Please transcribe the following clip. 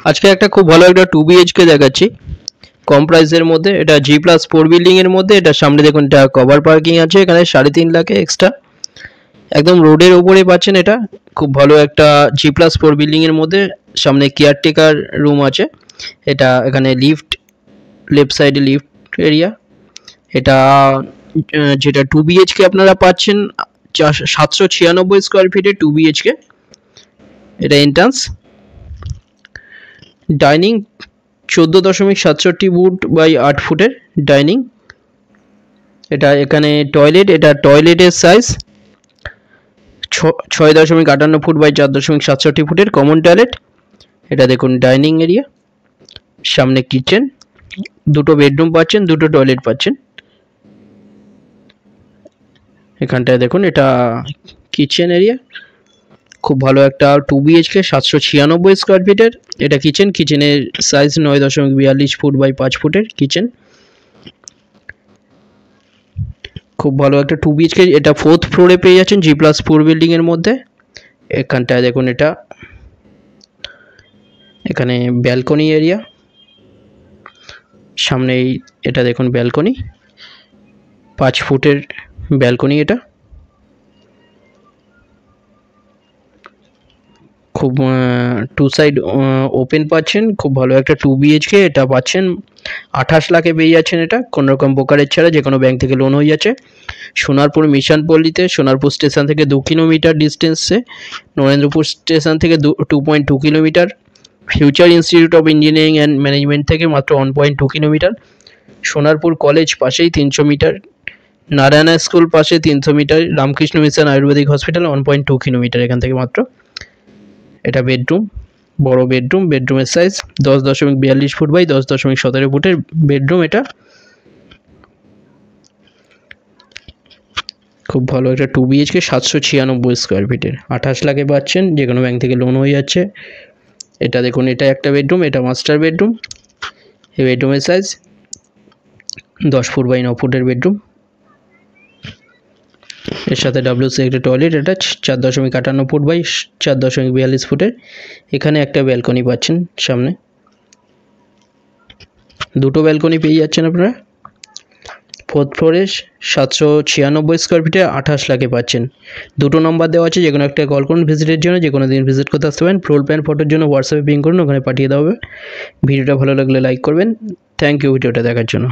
আজকে একটা খুব ভালো একটা 2 BHK দেখাচ্ছি কম প্রাইসের মধ্যে। এটা G+4 বিল্ডিং এর মধ্যে। এটা সামনে দেখুন এটা কভার পার্কিং আছে, এখানে 3.5 লাখে এক্সট্রা একদম রোডের উপরে পাচ্ছেন। এটা খুব ভালো একটা G+4 বিল্ডিং এর মধ্যে। সামনে কেয়ারটেকার রুম আছে। এটা এখানে লিফট, লেফট সাইডে লিফট এরিয়া। এটা যেটা 2 BHK আপনারা পাচ্ছেন 796 স্কোয়ার ফিটে 2 BHK। এটা এন্ট্রান্স। ডাইনিং 14.67 ফুট বাই 8 ফুটের ডাইনিং। এটা এখানে টয়লেট, এটা টয়লেটের সাইজ 6.58 ফুট বাই 4.67 ফুটের কমন টয়লেট। এটা দেখুন ডাইনিং এরিয়া, সামনে কিচেন, দুটো বেডরুম পাচ্ছেন, দুটো টয়লেট পাচ্ছেন। এখানটায় দেখুন এটা কিচেন এরিয়া, খুব ভালো একটা 2 BHK 796 স্কোয়ার ফিটের এটা কিচেন। কিচেনের সাইজ 9.42 ফুট বাই 5 ফুটের কিচেন। খুব ভালো একটা 2 BHK। এটা 4th ফ্লোরে পেয়ে যাচ্ছেন G+4 বিল্ডিং এর মধ্যে। এখানটায় দেখুন এটা এখানে ব্যালকনি এরিয়া, সামনেই এটা দেখুন ব্যালকনি, 5 ফুটের ব্যালকনি। এটা খুব 2 সাইড ওপেন পাচ্ছেন। খুব ভালো একটা 2 BHK। এটা পাচ্ছেন 28 লাখে পেয়ে যাচ্ছেন। এটা কোনো রকম ব্রোকারেজ ছাড়া যে কোনো ব্যাংক থেকে লোন হয়ে যাচ্ছে। সোনারপুর মিশন পল্লীতে, সোনারপুর স্টেশন থেকে 2 কিলোমিটার ডিস্টেন্সে, নরেন্দ্রপুর স্টেশন থেকে 2.2 kilometre, future institute of engineering and management থেকে মাত্র 1.2 কিলোমিটার, সোনারপুর কলেজ পাশেই 300 মিটার, নারায়ণা স্কুল পাশে 300 metre, Ramakrishna Mission Ayurvedic Hospital 1.2 kilometre এখান থেকে মাত্র। এটা বেডরুম, বড় বেডরুম। বেডরুমের সাইজ 10.42 ফুট বাই 10.17 ফুটের বেডরুম। এটা খুব ভালো একটা 2 BHK 796 স্কোয়ার ফিটের 28 লাখে পাচ্ছেন, যে কোনো ব্যাংক থেকে লোন হয়ে যাচ্ছে। এটা দেখুন এটা একটা বেডরুম, এটা মাস্টার বেডরুম। এই বেডরুমের সাইজ 10 ফুট বাই 9 ফুটের বেডরুম। এর সাথে WC একটা টয়লেট। এটা 4.58 ফুট বাই 4.42 ফুটের। এখানে একটা ব্যালকনি পাচ্ছেন সামনে, দুটো ব্যালকনি পেয়ে যাচ্ছেন আপনারা। 4th ফ্লোরে 796 স্কোয়ার ফিটে 28 লাখে পাচ্ছেন। দুটো নম্বর দেওয়া আছে, যে কোনো একটা কল করুন ভিজিটের জন্য, যে কোনো দিন ভিজিট করতে আসতে পারেন। ফ্লোর প্ল্যান ফটোর জন্য হোয়াটসঅ্যাপে পিং করুন, ওখানে পাঠিয়ে দেওয়া হবে। ভিডিওটা ভালো লাগলে লাইক করবেন। থ্যাংক ইউ ভিডিওটা দেখার জন্য।